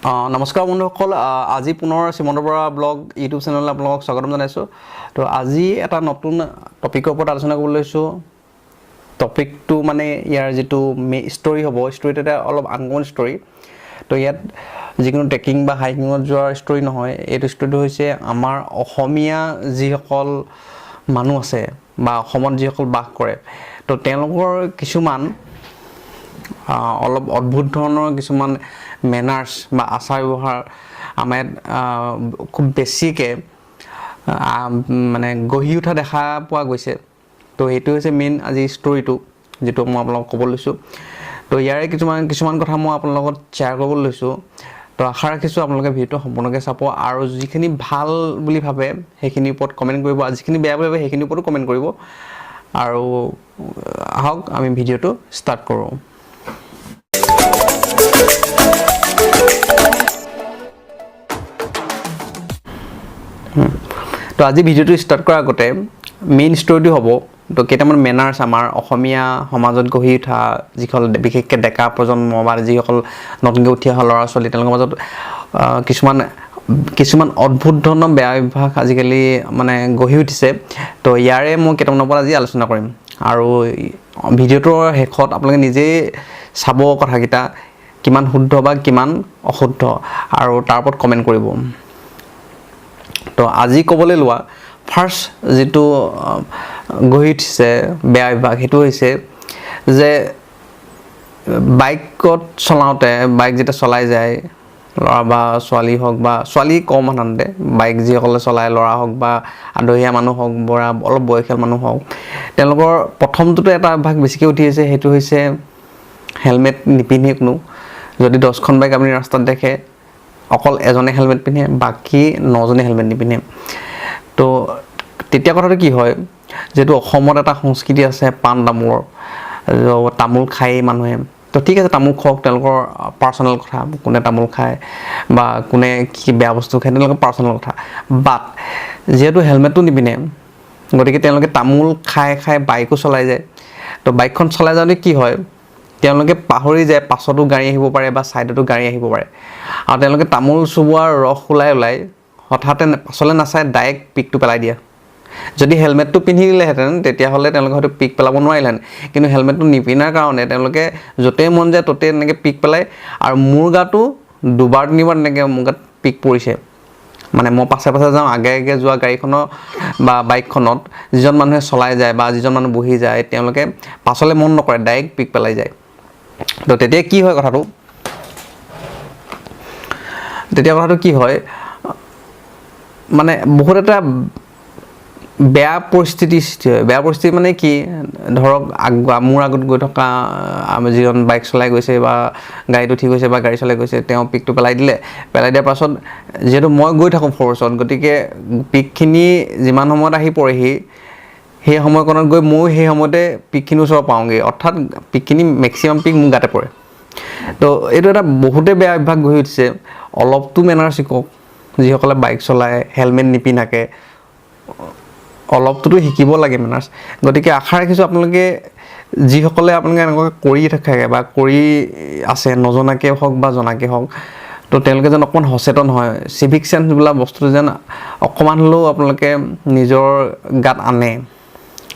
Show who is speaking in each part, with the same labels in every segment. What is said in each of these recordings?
Speaker 1: নমস্কাৰ বন্ধুসকল আজি পুনৰ শ্ৰীমন্ত বৰা ব্লগ ইউটিউব চেনেললৈ আপোনালোকক স্বাগতম জনাইছোঁ তো আজি এটা নতুন টপিকৰ ওপৰত আলোচনা কৰিবলৈ লৈছোঁ টপিকটো মানে ইয়াৰ যিটো ষ্টৰি হ'ব ষ্টৰিটো এটা অলপ আনকমন ষ্টৰি তো ইয়াত যিকোনো ট্ৰেকিং বা হাইকিঙত যোৱাৰ ষ্টৰি নহয় এইটো ষ্টৰিটো হৈছে আমাৰ অসমীয়া যিসকল মানুহ আছে বা অসমত যিসকল বাস কৰে তো তেওঁলোকৰ কিছুমান অলপ অদ্ভুত ধৰণৰ কিছুমান মেনাৰ্ছ বা আচাৰ ব্যৱহাৰ আমাৰ খুব বেছিকৈ মানে গঢ়ি উঠা দেখা পোৱা গৈছে তো এইটো হৈছে মেইন আজি ষ্টৰিটো যিটো মই আপোনালোকক ক'ব লৈছোঁ তো ইয়াৰে কিছুমান কথা মই আপোনালোকৰ লগত শ্বেয়াৰ কৰিবলৈ লৈছোঁ তো আশা ৰাখিছোঁ আপোনালোকে ভিডিঅ'টো সম্পূৰ্ণকৈ চাব আৰু যিখিনি ভাল বুলি ভাবে সেইখিনিৰ ওপৰত কমেণ্ট কৰিব আৰু যিখিনি বেয়া বুলি ভাবে সেইখিনিৰ ওপৰতো কমেণ্ট কৰিব আৰু আহক আমি ভিডিঅ'টো ষ্টাৰ্ট কৰোঁ তো আজি ভিডিঅ'টো ষ্টাৰ্ট কৰাৰ আগতে মেইন ষ্টৰিটো হ'ব তো কেইটামান মেনাৰ্ছ আমাৰ অসমীয়া সমাজত গঢ়ি উঠা যিসকল বিশেষকৈ ডেকা প্ৰজন্ম বা যিসকল নতুনকৈ উঠি অহা ল'ৰা ছোৱালী তেওঁলোকৰ মাজত কিছুমান অদ্ভুত ধৰণৰ বেয়া অভ্যাস আজিকালি মানে গঢ়ি উঠিছে তো ইয়াৰে মই কেইটামানৰ ওপৰত আজি আলোচনা কৰিম আৰু ভিডিঅ'টোৰ শেষত আপোনালোকে নিজেই চাব কথাকেইটা কিমান শুদ্ধ বা কিমান অশুদ্ধ আৰু তাৰ ওপৰত কমেণ্ট কৰিব তো আজি ক'বলৈ লোৱা ফাৰ্ষ্ট যিটো গঢ়ি উঠিছে বেয়া অভ্যাস সেইটো হৈছে যে বাইকত চলাওঁতে বাইক যেতিয়া চলাই যায় ল'ৰা বা ছোৱালী হওক বা ছোৱালী কম সাধাৰণতে বাইক যিসকলে চলায় ল'ৰা হওক বা আদহীয়া মানুহ হওক বা অলপ বয়সীয়াল মানুহ হওক তেওঁলোকৰ প্ৰথমটোতো এটা অভ্যাস বেছিকৈ উঠি আছে সেইটো হৈছে হেলমেট নিপিন্ধে কোনো যদি 10খন বাইক আপুনি ৰাস্তাত দেখে অকল এজনে হেলমেট পিন্ধে বাকী 9জনে হেলমেট নিপিন্ধে তো তেতিয়া কথাটো কি হয় যেহেতু অসমত এটা সংস্কৃতি আছে পাণ তামোলৰ তামোল খায় মানুহে তো ঠিক আছে তামোল খাওক তেওঁলোকৰ পাৰ্চনেল কথা কোনে তামোল খায় বা কোনে কি বেয়া বস্তু খায় তেওঁলোকৰ পাৰ্চনেল কথা বাট যিহেতু হেলমেটটো নিপিন্ধে গতিকে তেওঁলোকে তামোল খাই বাইকো চলাই যায় তো বাইকখন চলাই যাওঁতে কি হয় তেওঁলোকে পাহৰি যায় পাছতো গাড়ী আহিব পাৰে বা ছাইডতো গাড়ী আহিব পাৰে আৰু তেওঁলোকে তামোল চুবোৱাৰ ৰস ওলাই হঠাতে পাছলৈ নাচায় ডাইৰেক্ট পিকটো পেলাই দিয়ে যদি হেলমেটটো পিন্ধি দিলেহেঁতেন তেতিয়াহ'লে তেওঁলোকে হয়তো পিক পেলাব নোৱাৰিলেহেঁতেন কিন্তু হেলমেটটো নিপিন্ধাৰ কাৰণে তেওঁলোকে য'তেই মন যায় ত'তেই এনেকৈ পিক পেলায় আৰু মোৰ গাতো দুবাৰ তিনিবাৰ এনেকৈ মোৰ গাত পিক পৰিছে মানে মই পাছে যাওঁ আগে যোৱা গাড়ীখনৰ বা বাইকখনত যিজন মানুহে চলাই যায় বা যিজন মানুহ বহি যায় তেওঁলোকে পাছলৈ মন নকৰে ডাইৰেক্ট পিক পেলাই যায় তো তেতিয়া কি হয় কথাটো মানে বহুত এটা বেয়া পৰিস্থিতি সৃষ্টি হয় বেয়া পৰিস্থিতি মানে কি ধৰক মোৰ আগত গৈ থকা যিজন বাইক চলাই গৈছে বা গাড়ীত উঠি গৈছে বা গাড়ী চলাই গৈছে তেওঁ পিকটো পেলাই দিয়াৰ পাছত যিহেতু মই গৈ থাকোঁ ফ'ৰ্চত গতিকে পিকখিনি যিমান সময়ত আহি পৰেহি সেই সময়কণত গৈ ময়ো সেই সময়তে পিকখিনি ওচৰ পাওঁগৈ অৰ্থাৎ পিকখিনি মেক্সিমাম পিক মোৰ গাতে পৰে তো এইটো এটা বহুতেই বেয়া অভ্যাস গঢ়ি উঠিছে অলপতো মেনাৰ্ছ শিকক যিসকলে বাইক চলায় হেলমেট নিপিন্ধাকৈ অলপটোতো শিকিব লাগে মেনাৰ্ছ গতিকে আশা ৰাখিছোঁ আপোনালোকে যিসকলে আপোনালোকে এনেকুৱাকৈ কৰি থাকে বা কৰি আছে নজনাকৈ হওক বা জনাকৈ হওক তো তেওঁলোকে যেন অকণমান সচেতন হয় চিভিক চেন্স বোলা বস্তুটো যেন অকণমান হ'লেও আপোনালোকে নিজৰ গাত আনে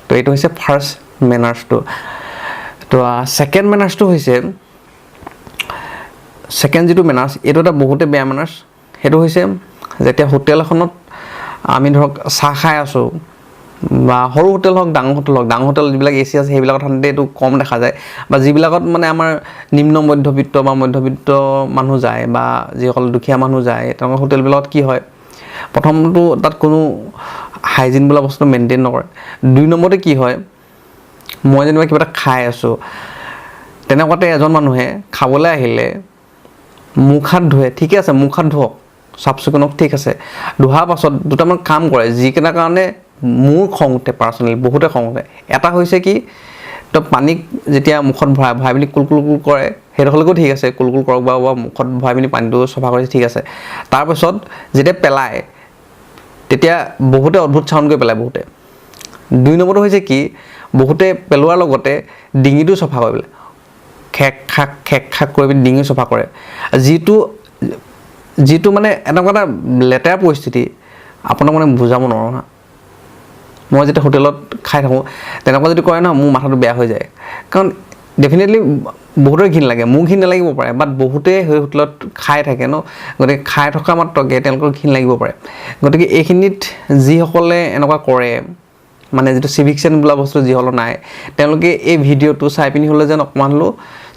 Speaker 1: তো এইটো হৈছে ফাৰ্ষ্ট মেনাৰ্ছটো তো ছেকেণ্ড মেনাৰ্ছটো হৈছে ছেকেণ্ড যিটো মেনাৰ্ছ এইটো এটা বহুতেই বেয়া মেনাৰ্ছ সেইটো হৈছে যেতিয়া হোটেল এখনত আমি ধৰক চাহ খাই আছোঁ বা সৰু হোটেল হওক ডাঙৰ হোটেল যিবিলাক এ চি আছে সেইবিলাকত সাধাৰণতে এইটো কম দেখা যায় বা যিবিলাকত মানে আমাৰ নিম্ন মধ্যবিত্ত বা মধ্যবিত্ত মানুহ যায় বা যিসকল দুখীয়া মানুহ যায় তেওঁলোকৰ হোটেলবিলাকত কি হয় প্ৰথমটো তাত কোনো হাইজিন বোলা বস্তু মেইনটেইন নকৰে 2 নম্বৰতে কি হয় মই যেনিবা কিবা এটা খাই আছোঁ তেনেকুৱাতে এজন মানুহে খাবলৈ আহিলে মুখ হাত ধুৱে ঠিকে আছে মুখ হাত ধুৱক চাফ চিকুণক ঠিক আছে ধোৱাৰ পাছত দুটামান কাম কৰে যিকেইটা কাৰণে মোৰ খং উঠে পাৰ্চনেলি বহুতে খং উঠে এটা হৈছে কি তো পানীক যেতিয়া মুখত ভৰাই পিনি কুল কৰে সেইডোখৰলৈকেও ঠিক আছে কুল কৰক বা মুখত ভৰাই পিনি পানীটো চফা কৰিছে ঠিক আছে তাৰপাছত যেতিয়া পেলায় তেতিয়া বহুতে অদ্ভুত চাউণ্ড কৰি পেলায় বহুতে 2 নম্বৰটো হৈছে কি বহুতে পেলোৱাৰ লগতে ডিঙিটো চফা কৰি পেলায় খেক খাক কৰি পিনি ডিঙি চফা কৰে যিটো যিটো মানে এনেকুৱা এটা লেতেৰা পৰিস্থিতি আপোনাক মানে বুজাব নোৱাৰোঁ হা মই যেতিয়া হোটেলত খাই থাকোঁ তেনেকুৱা যদি কৰে ন মোৰ মাথাটো বেয়া হৈ যায় কাৰণ ডেফিনেটলি বহুতৰে ঘিণ লাগে মোৰ ঘিণ নালাগিব পাৰে বাট বহুতে সেই হোটেলত খাই থাকে ন গতিকে খাই থকা মাত্ৰকে তেওঁলোকৰ ঘিণ লাগিব পাৰে গতিকে এইখিনিত যিসকলে এনেকুৱা কৰে মানে যিটো চিভিক চেন্স বোলা বস্তু যিসকলৰ নাই তেওঁলোকে এই ভিডিঅ'টো চাই পিনি হ'লে যেন অকণমান হ'লেও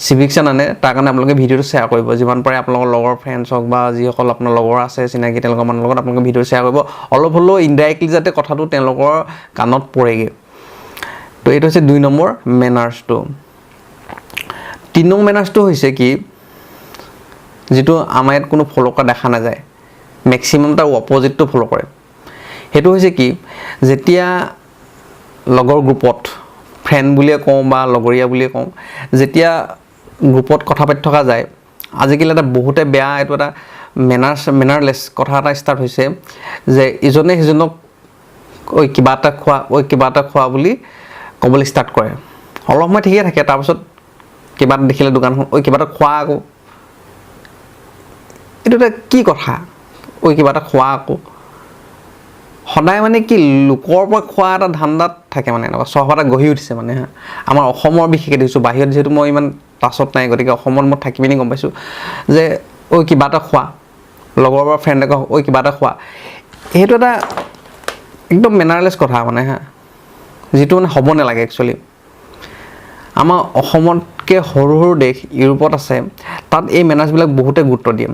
Speaker 1: চিভিক চেন্স আনে তাৰ কাৰণে আপোনালোকে ভিডিঅ'টো শ্বেয়াৰ কৰিব যিমান পাৰে আপোনালোকৰ লগৰ ফ্ৰেণ্ডছ হওক বা যিসকল আপোনাৰ লগৰ আছে চিনাকি তেওঁলোকৰ মানুহৰ লগত আপোনালোকে ভিডিঅ' শ্বেয়াৰ কৰিব অলপ হ'লেও ইনডাইৰেক্টলি যাতে কথাটো তেওঁলোকৰ কাণত পৰেগৈ তো এইটো হৈছে 2 নম্বৰ মেনাৰ্ছটো 3 নম্বৰ মেনাৰ্ছটো হৈছে কি যিটো আমাৰ ইয়াত কোনো ফ'ল' কৰা দেখা নাযায় মেক্সিমাম তাৰ অপজিটটো ফ'ল' কৰে সেইটো হৈছে কি যেতিয়া লগৰ গ্ৰুপত ফ্ৰেণ্ড বুলিয়ে কওঁ বা লগৰীয়া বুলিয়ে কওঁ যেতিয়া গ্ৰুপত কথা পাতি থকা যায় আজিকালি এটা বহুতে বেয়া এইটো এটা মেনাৰলেছ কথা এটা ষ্টাৰ্ট হৈছে যে ইজনে সিজনক ঐ কিবা এটা খোৱা বুলি ক'বলৈ ষ্টাৰ্ট কৰে অলপ সময় ঠিকে থাকে তাৰপিছত কিবা এটা দেখিলে দোকানখন ঐ কিবা এটা খোৱা আকৌ এইটো এটা কি কথা ঐ কিবা এটা খোৱা আকৌ সদায় মানে কি লোকৰ পৰা খোৱা এটা ধান্দাত থাকে মানে এনেকুৱা স্বভাৱ এটা গঢ়ি উঠিছে মানে হা আমাৰ অসমৰ বিশেষকৈ দেখিছোঁ বাহিৰত যিহেতু মই ইমান টাচত নাই গতিকে অসমত মই থাকি পিনি গম পাইছোঁ যে ঐ কিবা এটা খোৱা লগৰ বা ফ্ৰেণ্ডে কয় ঐ কিবা এটা খোৱা সেইটো এটা একদম মেনাৰলেছ কথা মানে হা যিটো মানে হ'ব নালাগে একচুৱেলি আমাৰ অসমতকৈ সৰু সৰু দেশ ইউৰোপত আছে তাত এই মেনাৰ্ছবিলাক বহুতে গুৰুত্ব দিয়ে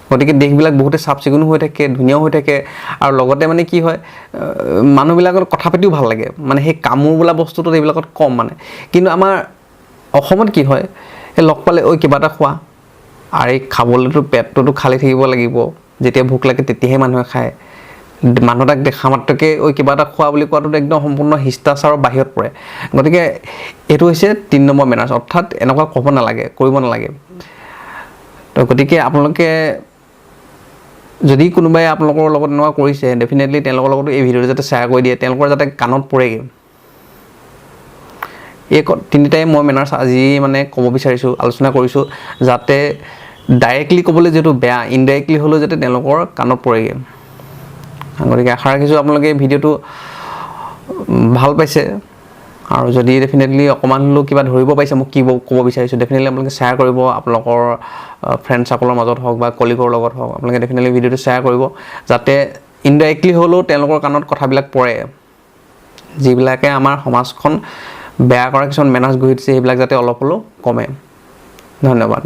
Speaker 1: গতিকে দেশবিলাক বহুতে চাফ চিকুণো হৈ থাকে ধুনীয়াও হৈ থাকে আৰু লগতে মানে কি হয় মানুহবিলাকৰ কথা পাতিও ভাল লাগে মানে সেই কামোৰ বোলা বস্তুটো এইবিলাকত কম মানে কিন্তু আমাৰ অসমত কি হয় এই লগ পালে ঐ কিবা এটা খোৱা আৰু এই খাবলৈতো পেটটোতো খালী থাকিব লাগিব যেতিয়া ভোক লাগে তেতিয়াহে মানুহে খায় মানুহ তাক দেখা মাত্ৰকে ঐ কিবা এটা খোৱা বুলি কোৱাটো একদম সম্পূৰ্ণ শিষ্টাচাৰৰ বাহিৰত পৰে গতিকে এইটো হৈছে 3 নম্বৰ মেনাৰ্ছ অৰ্থাৎ এনেকুৱা ক'ব নালাগে কৰিব নালাগে তো গতিকে আপোনালোকে যদি কোনোবাই আপোনালোকৰ লগত এনেকুৱা কৰিছে ডেফিনেটলি তেওঁলোকৰ লগতো এই ভিডিঅ'টো যাতে শ্বেয়াৰ কৰি দিয়ে তেওঁলোকৰ যাতে কাণত পৰেগৈ এই 3টাই মই মেনাৰ্ছ আজি মানে ক'ব বিচাৰিছোঁ আলোচনা কৰিছোঁ যাতে ডাইৰেক্টলি ক'বলৈ যিহেতু বেয়া ইনডাইৰেক্টলি হ'লেও যাতে তেওঁলোকৰ কাণত পৰেগৈ গতিকে আশা ৰাখিছোঁ আপোনালোকে এই ভিডিঅ'টো ভাল পাইছে আৰু যদি ডেফিনেটলি অকণমান হ'লেও কিবা ধৰিব পাৰিছে মোক কি ক'ব বিচাৰিছোঁ ডেফিনেটলি আপোনালোকে শ্বেয়াৰ কৰিব আপোনালোকৰ ফ্ৰেণ্ড চাৰ্কলৰ মাজত হওক বা কলিগৰ লগত হওক আপোনালোকে ডেফিনেটলি ভিডিঅ'টো শ্বেয়াৰ কৰিব যাতে ইনডাইৰেক্টলি হ'লেও তেওঁলোকৰ কাণত কথাবিলাক পৰে যিবিলাকে আমাৰ সমাজখন বেয়া কৰা কিছুমান মেনাৰ্ছ গঢ়ি দিছে সেইবিলাক যাতে অলপ হ'লেও কমে ধন্যবাদ